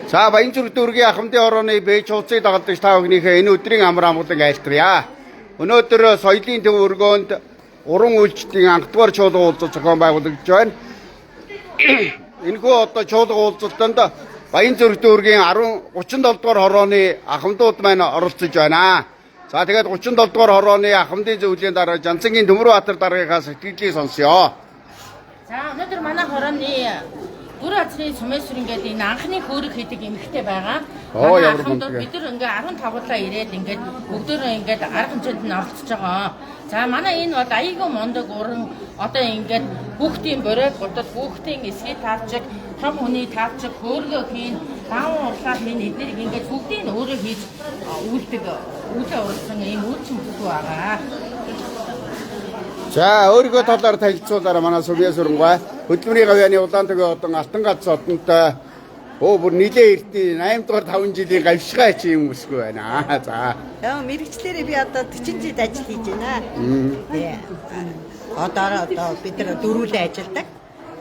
За Баянзүрх дүүргийн ахмадын орооны бэж хуудсыг дагалдаж та бүхнийхээ энэ өдрийн амар амгалан айлтгая. Өнөөдөр соёлын төв өргөөнд уран үйлчлэлийн анхдугаар чуулга уулзалт зохион байгуулагдж байна. Энэхүү одоо чуулга уулзалтанд Баянзүрх дүүргийн 37 дугаар хорооны ахмадууд маань оролцож байна. За тэгээд 37 дугаар хорооны ахмадын зөвлөлийн дараа Жанцангийн Төмөрбаатар даргийнхаа сэтгэлийг сонсё. За өнөөдөр манай хорооны Гүр азрын Сумэсвэр ингээд энэ анхны хөөрөг хийдэг эмэгтэй байгаа. Ямар гомдол бид нар ингээ 15 ирээд ингээд бүгдөө ингээд арга хэмжээнд нь оролцож байгаа. За манай энэ бол аягүй мондог уран одоо ингээд хүүхдийн боройд бодол хүүхдийн эсгий тавчиг том хүний тавчиг хөөргөө хийн даун урлаа хийн эднийг ингээд бүгдийг өөрөө хийж үлдэг үлээ урсан ийм үйлчин бүхүү байгаа. За өөрийнхөө талаар танилцуулаарай манай Сумэсвэрнгаа хөдөлмөрийн гавьяаны улаан төгийн одон Алтан гац одонтой бүр нилээ эртний 8 дугаар 5 жилийн гавьшгаа чи юм өсгөө байна. За. Мэргэжлэрээ би одоо 40 жил ажил хийж байна. Тий. Одоо бид нар дөрвөлээ ажилладаг.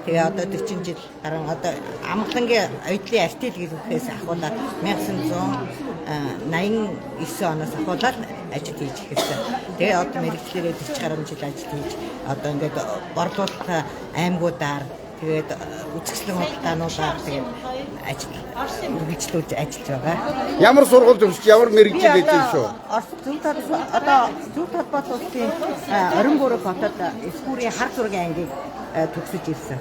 Тэгээ одоо 40 жил харин одоо амгалангийн оюутлын артил гэхээс ахуулаад 1989 оноос ахуулаад ажил хийж эхэлсэн. Тэгээ одоо мэргэжлэрээ 40 гаруй жил ажил хийж одоо ингээд борлуулалт аймагуудаар тэгээд үзэсгэлэн худалдаануудаар тэгээд мэргэжлүүд ажиллаж байгаа. Ямар сургууль төгсөж ямар мэргэжил хийж байна шүү? Зөв толгойд улсын орон бүрэг хотод эсвүүрийн хар зургийн ангийг төгсөж ирсэн.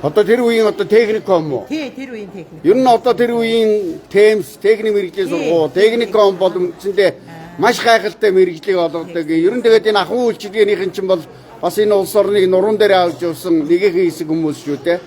Одоо тэр үеийн одоо техникум уу? Тий, тэр үеийн техник. Ер нь одоо тэр үеийн ТЭМС техник мэргэжлийн сургууль, техникум бол үндсэндээ маш гайхалтай мэргэжлийг олгодог. Ер нь тэгээд энэ ахуй үйлчилгээнийхэн чинь бол бас энэ улс орныг нуруунд дээр авч явсан нэгэн хэсэг хүмүүс шүү дээ.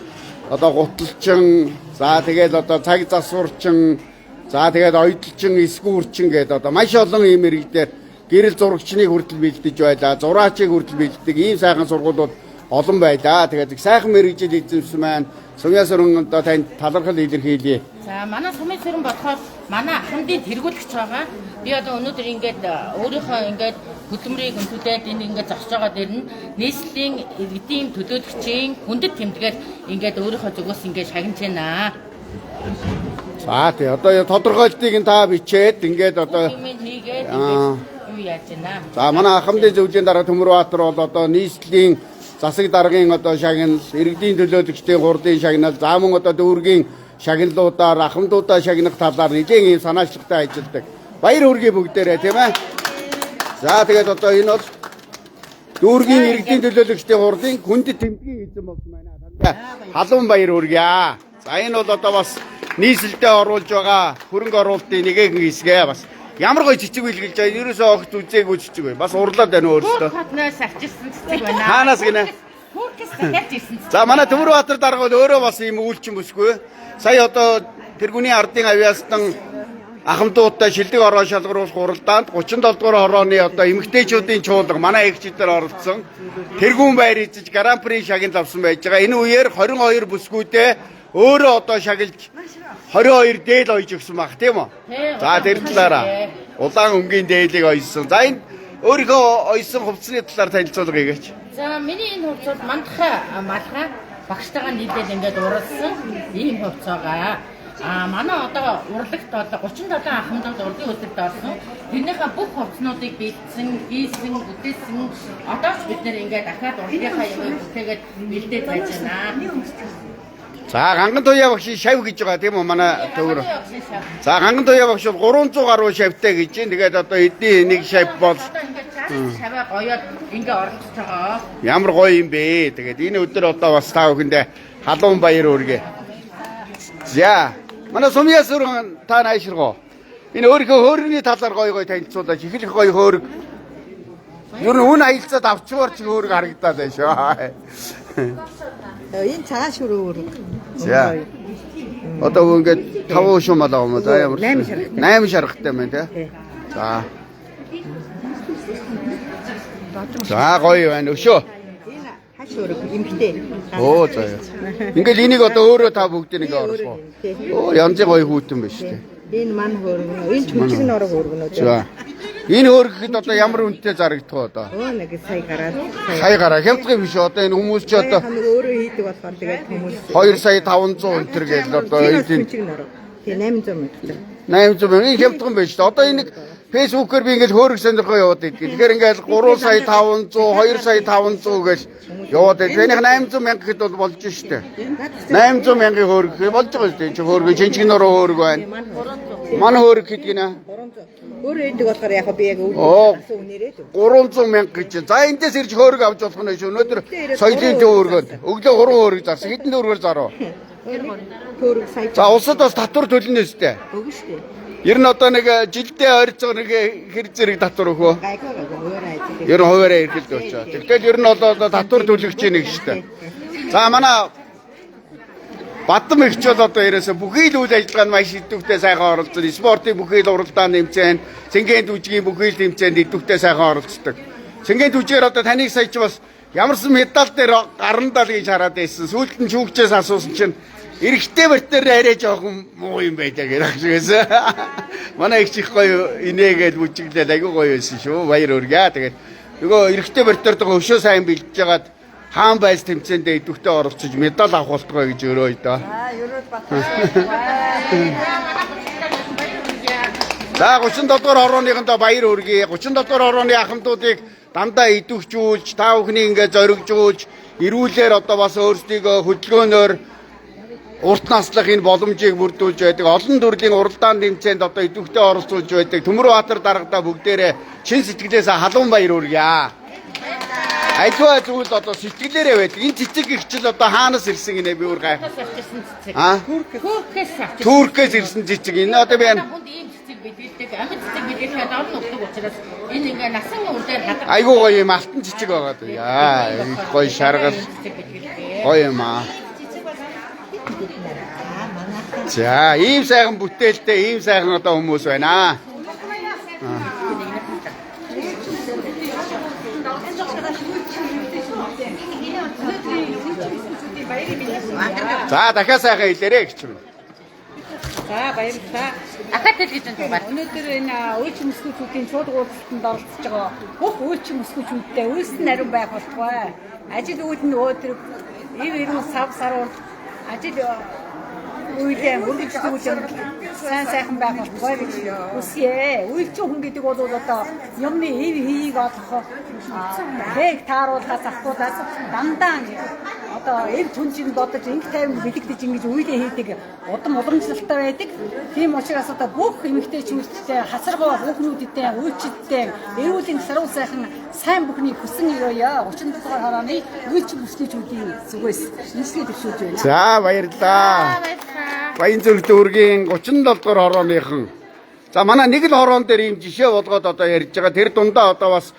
Одоо гуталчин, за тэгээд одоо цаг засварчин, за тэгээд ойдлчин, эсгүүрчин гэдэг одоо маш олон ийм мэргэжлэр гэрэл зурагчныг хүртэл бэлдэж байлаа, зураачийг хүртэл бэлддэг ийм сайхан сургуулиуд олон байлаа. Тэгээд сайхан мэргэжил эзэмсэн маань Сумэсвэрн одоо танд талархал илэрхийлье. За манай Сумэсвэрн болохоор манай ахмадын тэргүүлэгч байгаа. Би одоо өнөөдөр ингээд өөрийнхөө ингээд хөдөлмөрийг өнтүүлээд энэ ингээд зогсож байгаа дээр нь нийслэлийн иргэдийн төлөөлөгчийн хүндэт тэмдэгээр ингээд өөрийнхөө зүгээс ингээд шагнаж байна. За тий одоо тодорхойлтыг нь та бичээд ингээд одоо хийгээд юу яаж байна. За манай ахмадын зөвлөлийн дараа Төмөрбаатар бол одоо нийслэлийн засаг даргын одоо шагнал, иргэдийн төлөөлөгчдийн гурлын шагнал, за мөн одоо дүүргийн шагналуудаар ахмадуудаа шагнах талаар нэгэн ийм санаачлагтай ажилладаг. Баяр хүргэе бүгдээрээ тийм ээ. За тэгээд одоо энэ бол дүүргийн иргэдийн төлөөлөгчдийн гурлын хүндэт тэмдгийн эзэн болсон байна. Халуун баяр хүргэе. За энэ бол одоо бас нийслэлдээ оруулж байгаа хөрөнгө оруулалтын нэгэн хэсгээ бас ямар гоё цэцэг билгэлж байгаа. Ерөөсөө огт үзээгүй цэцэг бай. Бас урлаад байна өөрөөсөө. Хотноос авчирсан цэцэг байна. Хаанаас гинэ? Хүүркээс дахиад ирсэн. За манай Төмөрбаатар дарга бол өөрөө бас ийм үйлчин бүсгүй. Сая одоо тэргүүний ардын авьяастан ахмадуудтай шилдэг ороо шалгаруулах хуралдаанд 37 дугаар хорооны одоо эмэгтэйчүүдийн чуулга манай эгчдээр оролцсон. Тэргүүн байр эзэж Гран При шагнал авсан байж байгаа. Энэ үеэр 22 бүсгүйдээ өөрөө одоо шагналж 22 дээл ойж өгсөн баг тийм үү? За тэр талаараа улаан өнгийн дээлийг ойсон. За энэ өөрийнхөө ойсон хувцсны талаар танилцуулга хийгээч. За миний энэ хувцас мандахаа малхаа багштайгаа нийлээд ингээд уралсан ийм хувцас байгаа. Манай одоо урлагт одоо 37 ахмадууд урлагийн хөтөлбөрт орсон. Тэрнийхээ бүх хувцснуудыг бэлдсэн, хийсэн, бүтээсэн. Одоо ч бид нэр ингээд дахиад урлагийнхаа юм бүтээгээд бэлдээд байж байна. За Ганган туяа багшийн шав гэж байгаа тийм үү манай төвөр. За Ганган туяа багш бол 300 гаруй шавтай гэж байна. Тэгээд одоо эдний нэг шав бол шаваа гоёод ингээ оролцож байгаа. Ямар гоё юм бэ. Тэгээд энэ өдөр одоо бас та бүхэндээ халуун баяр хүргэе. За манай Сумэсвэрн та найширгоо. Энэ өөрийнхөө хөөргөний талаар гоё танилцуулаач. Их л гоё хөөрг. Ер нь үн аялцаад авчгаар ч хөөрг харагдаад байна шүү. Энэ цагаан шүрүү өрөг. За. Одоо ингээд 5 шум малаа юм уу? За ямар 8 шаргатай байна тий. За. За гоё байна өшөө. Энэ хаш өрөг эмхтэй. Оо за. Ингээл энийг одоо өөрөө та бүгд нэг оруулах. Оо янзын гоё хүүтэн байна шүү дээ. Энэ мань хөргөнөө. Энэ чүнчиг норог хөргөнөө. За. Энэ хөргөхэд одоо ямар үнэтэй зарагдах вэ одоо? Нэг сая гараад. Сая гараа хямдхан биш одоо энэ хүмүүс ч одоо өөрөө хийдэг болохоор тэгээд хүмүүс 2 сая 500 өнтер гэж одоо энэ тий 800 мянга. 800 мянга энэ хямдхан байж та. Одоо энэ фэйсбүүкээр би ингээд хөөрөг сонирхоо яваад байдаг. Тэгэхээр ингээд 3 сая 500, 2 сая 500 гэж яваад байдаг. Энийг 800 мянга гэхэд бол болж штэ. 800 мянгагийн хөөрөг болж байгаа штэ. Чи хөөрөг чинчгнөрөө хөөрөг байна. Манай хөөрөг гэдэг нэ. 300. Өөр эдэг болохоор яг би яг Оо. үнээрээ л. 300 мянга гэж. За эндээс ирж хөөрөг авч болох нь шүү. Өнөөдөр соёлын төв өргөд өглөө 3 хөөрөг зарсан. Хэдэн төгрөгөөр зарав? Хөөрөг сая. За улсад бас татвар төлнө өстэй. Өгнө штэ. Ер нь одоо нэг жилдээ ойрцоо нэг хэр зэрэг татвар өгөө. Гайгүй өөр айдаг. Ер нь хуваараа эргэлдэж очоо. Тэгтэл ер нь одоо татвар төлөгч нэг штэ. За манай Бадам ихч бол одоо ерөөсө бүхий л үйл ажиллагаанд маш идэвхтэй сайхан оролцдог. Спортын бүхий л уралдаан нэмцэн, цэнгийн түжгийн бүхий л нэмцэнд идэвхтэй сайхан оролцдог. Цэнгийн түжгээр одоо таныг сая ч бас ямарсан медаль дээр гарандал гэж хараад байсан. Сүүлд нь шүүгчээс асуусан чинь эрэгтэй бартээр арай жоохон муу юм байлаа гэж ахшигсэн. Манай их чих гоё инээгээд бүжиглээ айгу гоё байсан шүү. Баяр өргөө. Тэгээд нөгөө эрэгтэй бартээр байгаа өшөө сайн бэлдэж жагаад хаан байс тэмцээндээ идэвхтэй оролцож медаль авах болтгоо гэж өрөөй доо. За 37 дугаар хорооныхондоо баяр хүргэе. 37 дугаар хорооны ахмадуудыг дандаа идэвхжүүлж, та бүхний ингээ зоригжуулж, эрүүлэр одоо бас өөрсдийгөө хөдөлгөөнөөр урт наслах энэ боломжийг бүрдүүлж байдаг. Олон төрлийн уралдаан тэмцээнд одоо идэвхтэй оролцуулж байдаг. Төмөрбаатар даргадаа бүгдээрээ чин сэтгэлээс халуун баяр хүргэе. Альва зүйл одоо сэтгэлээрээ байдаг. Энэ цэцэг ихчил одоо хаанаас ирсэн гинэ би өөр гайхав. Туркээс ирсэн цэцэг. Энэ одоо би ийм цэцэг бидэлдэг, амьд цэцэг бидэлхэд олон өгдөг учраас энэ ингээ насан үрдээр хадаг. айгуу гоё юм алтан цэцэг байгаа даа. Яа, гоё шаргал. Гоё юм аа. За, ийм сайхан бүтээлтэй, ийм сайхан одоо хүмүүс байна. За, дахиад сайхан хэлээрэй гэж байна. За баярлалаа. Ахад телевизэн тугаар. Өнөөдөр энэ үйлчин өсгөөчүүдийн шууд уулзалтанд оролцож байгаа бүх үйлчин өсгөөчүүдтэй үйлсэн нарийн байх болтугай. Ажил үйл нь өдөр ив сав саруун ажил үйлээ үргэлжлүүлэн сайн сайхан байх болтугай гэж үсье. Үйлчин хүн гэдэг бол одоо юмны ив хийг олох хэрэг тааруулахаас ахгуудаас дандаа одоо эв түнжинд бодож инх тайван бэлэгдэж ингэж үйлээ хийдэг удам уламжлалтай байдаг. Тийм учраас одоо бүх эмэгтэйчүүдтэй хасаргуу хүүхнүүдтэй үйлчлэлтэй эрүүлийн саруу сайхан сайн бүхний хүсэн өрөөё 37 дугаар хорооны үйлчлэл бүсгүйчүүдийн зүгээс нийслэл төвшүүлж байна. За, баярлалаа. Баянзүрх дүүргийн 37 дугаар хорооныхан. За, манай нэг л хороон дээр ийм жишээ болгоод одоо ярьж байгаа. Тэр дундаа одоо бас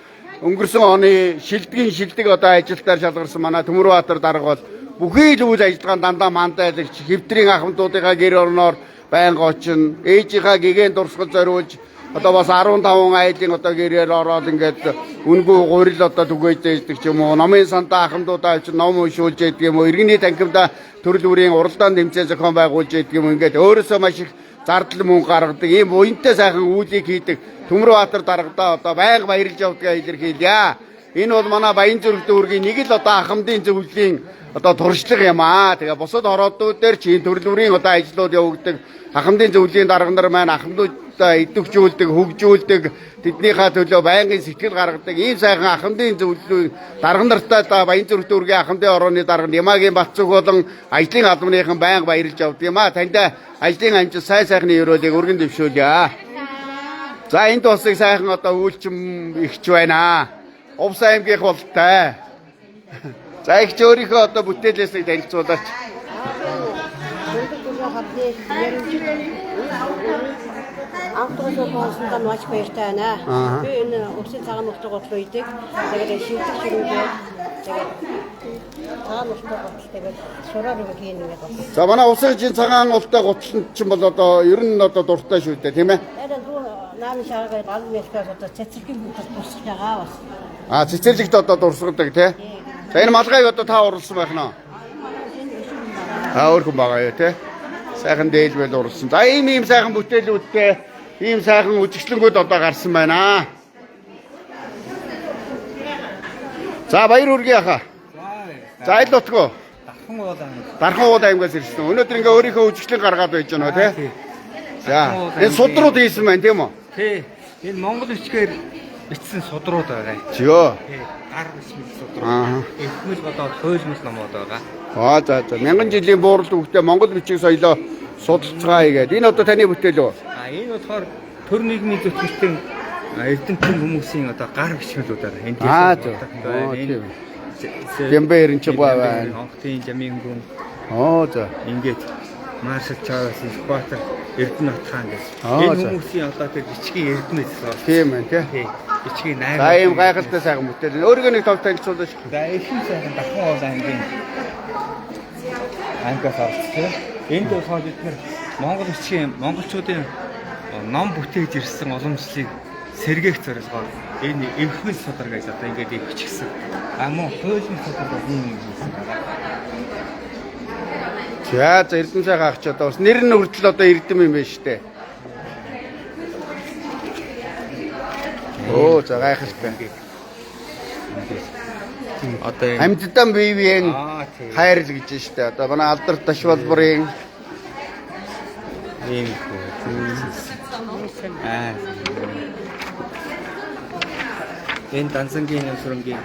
өнгөрсөн оны шилдэг одоо ажилтаар шалгарсан манай Төмөрбаатар дарга бол бүхий л үйл ажиллагаанд дандаа мандайлагч хэвтрийн ахмадуудынхаа гэр орноор байнга очино. Ээжийнхаа гэгээн дурсгал зориулж одоо бас 15 айлын одоо гэрээр ороод ингээд үнгүй гурил одоо түгээждэг ч юм уу. Номын сандаа ахмадуудаа авч ном уншуулж яадаг юм уу. Иргэний танхимдаа төрөл бүрийн уралдаан тэмцээн зохион байгуулж яадаг юм. Ингээд өөрөөсөө маш их зардал мөнгө гаргадаг. Ийм уянтай сайхан үйлийг хийдэг Төмөрбаатар даргадаа одоо байнга баярлж явдгаа илэрхийлье. Энэ бол манай Баянзүрх дүүргийн нэг л одоо ахмадын зөвлөлийн одоо туршлага юм аа. Тэгээ бусад ороодууд дээр чинь төрөл бүрийн одоо ажлууд явагддаг. Ахмадын зөвлөлийн дарга нар маань ахмадуудаа идэвхжүүлдэг, хөгжүүлдэг, тэднийхээ төлөө байнгын сэтгэл гаргадаг. Ийм сайхан ахмадын зөвлөлийн дарга нартай та Баянзүрх дүүргийн ахмадын орооны дарга Ямагийн Батцэг болон ажлын албаныхан байнга баярлж явдаг юм аа. Танд ажлын амжилт сайн сайхны өрөөлийг өргөн дэвшүүлье. За, энд бас их сайхан одоо үйлчим ихч байна. Увс аймгийнх болтой. За, ихч өөрийнхөө одоо бүтээлээс танилцуулаач. Автоосоо консултант маш баяртай байна. Би энэ Увсын цагаан нутаг готлоо идэг. Тэгээд шилдэг хэрүүгээ тэгээд цагаан нутаг готл тэгээд шураар үг хийн ингээд байна. За, манай Увсын цагаан нутаг готлон ч бол одоо ер нь одоо дуртай шүү дээ, тийм ээ? Наамын шаргал гал мэскээс одоо цэцэрлэгийн бүтэц тусах байгаа бас. А, цэцэрлэгт одоо дурсгадаг тий. За, энэ малгайг одоо та урлсан байх нь. Өөр хүн байгаа юу тий. Сайхан дээлбэл урлсан. За, ийм сайхан бүтээлүүдтэй ийм сайхан үжиглэнгүүд одоо гарсан байна. За, баяр хүргэе хаа. За, айл утгаа. Дархан ууд аймгаас ирсэн. Өнөөдөр ингээ өөрийнхөө үжиглэн гаргаад байж байна тий. За. Энэ судрууд хийсэн байна тийм үү? Тий. Энэ Монгол бичгээр бичсэн судрууд байгаа. Зөө. Тий. Гар бичмэл судрууд. Аа. Эхмэл бодоод хуйлмал номууд байгаа. За. Мянган жилийн буурал үгтэй Монгол бичиг соёлоо судалцгаа хийгээд. Энэ одоо таны бүтээл үү? Энэ болохоор төр нийгмийн зөвлөлтийн эрдэмтэн хүмүүсийн одоо гар бичмэлүүдээр энэ тийм. Дэмбэ эренч байна. Онхтын жамын гүн. За. Ингээд Маршал Чавес, Баатар, Эрдэнэт хаан гэж. Энэ хүмүүсийн одоо тэр бичгийн эрдэнэс байна. Тийм байна тий. Бичгийн 8. За ийм гайхалтай сайхан бүтээл. Өөрийгөө нэг тав танилцуулаач. За ихэнх сайхан Дахин уул ангийн ангиас авчихсан. Энд болохоор бид нэр Монгол бичгийн монголчуудын ном бүтээж ирсэн уламжлалыг сэргээх зорилгоор энэ эвхмэл судар гэж одоо ингээд бичгсэн. Мөн хуулийн судар бол ийм юм байна. За эрдэм сайхан ах ч одоо бас нэр нь хүртэл одоо эрдэм юм байна штэ. За гайхалтай. Одоо амьддан биевийн хайрл гэж штэ. Одоо манай алдар ташвалбарын ийм энэ Дансангийн нэмсрэнгийн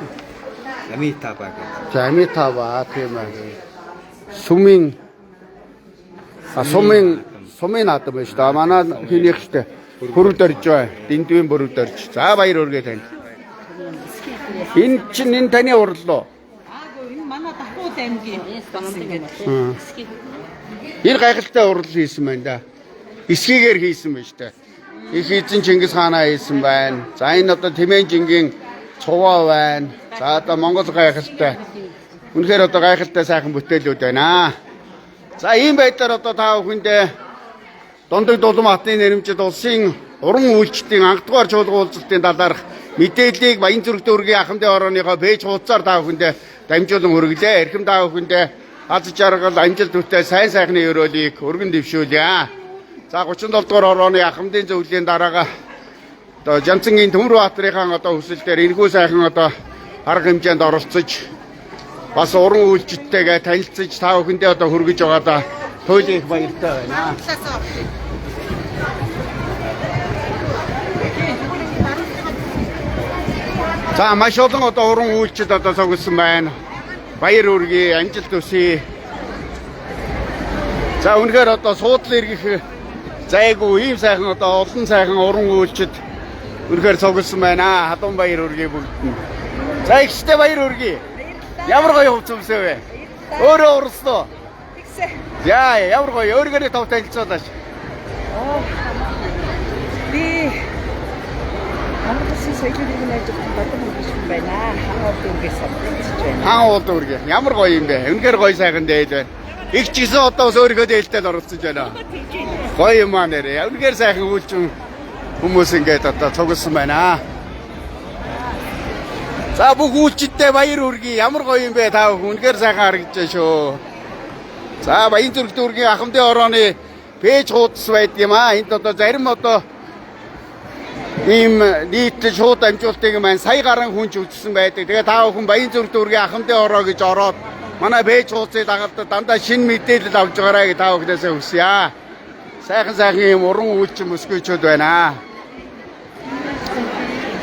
Амитаба гэж. За Амитаба тийм ээ. Сумын наадам байна шүү дээ. Манай хийнийх шүү дээ. Бүрүүд орж байгаа. Дэндвийн бүрүүд орж. За баяр хүргээ танд. Энэ таны урлаа. Энэ манай Дахууд аймгийн Энэ гайхалтай урал хийсэн байна да. Эсхийгээр хийсэн байна шүү дээ. Их эзэн Чингис хаанаа хийсэн байна. За энэ одоо Тэмээжингийн цуваа байна. За одоо Монгол гайхалтай. Үнэхээр одоо гайхалтай сайхан бүтээлүүд байна. За ийм байдлаар одоо та бүхэндээ Дундаг Дулматны нэрмжид улсын уран үйлчлэлийн анхдугаар чуулган уулзалтын талаарх мэдээллийг Баян зүрх дүүргийн ахмадын орооныхоо пэйж хуудасаар та бүхэндээ дамжуулан хүргэлээ. Эрхэм та бүхэндээ аз жаргал амжилт хүртэл сайн сайхны өрөөлийг өргөн дэвшүүлье. За 37 дугаар орооны ахмадын зөвлөлийн дараага одоо Жанцангийн Төмөрбаатарын одоо хүсэлтээр энэхүү сайхан одоо арга хэмжээнд оролцож бас уран үйлчлэлтэйгээ танилцж та бүхэндээ одоо хүргэж байгаадаа туйлын их баяртай байна. За маш олон одоо уран үйлчлэл одоо цугласан байна. Баяр хүргэе, амжилт хүсье. За үнэхээр одоо суудлын иргэх зайгүй ийм сайхан одоо олон сайхан уран үйлчлэл үнэхээр цугласан байна. Хадуун баяр хүргэе бүгд. За ихтэй баяр хүргэе. Ямар гоё хувц өмсөө вэ? Өөрөө урсноо. За ямар гоё өөргөө тав танилцуулаач. Би Монгол соёлын ажлын бодон хөгжим байна. Хаан уулын самбарч байна. Хаан уулын ямар гоё юм бэ? Үнэхээр гоё сайхан дээд байна. Их ч гэсэн одоо бас өөрийнхөө дээлтэд оролцож байна. Гоё юм аа нэрээ. Үнэхээр сайхан үйлчин хүмүүс ингээд одоо цугласан байна. За бүх үйлчлэлтэй баяр хүргэе. Ямар гоё юм бэ та бүхэн үнэхээр сайхан харагдаж шүү. За Баян зүрх дүүргийн ахмадын орооны пэйж хуудас байдаг юм аа. Энд одоо зарим одоо ийм нийт шууд амжуултыг маань сая гаруй хүн ч үзсэн байдаг. Тэгээ та бүхэн Баян зүрх дүүргийн ахмадын ороо гэж ороод манай пэйж хуудасыг дагаад дандаа шинэ мэдээлэл авч байгаарай гэж та бүхнээсээ хүсье. Сайхан ийм уран үйлчин мөсгөөчүүд байна.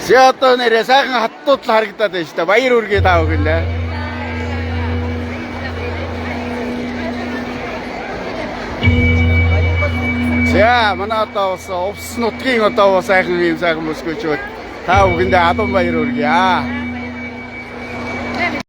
За одоо нэрээ сайхан хаттууд л харагдаад байна шүү дээ. Баяр хүргэе та бүхэндээ. За манай одоо бас увс нутгийн одоо сайхан ийм сайхан мөсгөөчүүд та бүхэндээ адуу баяр хүргэе.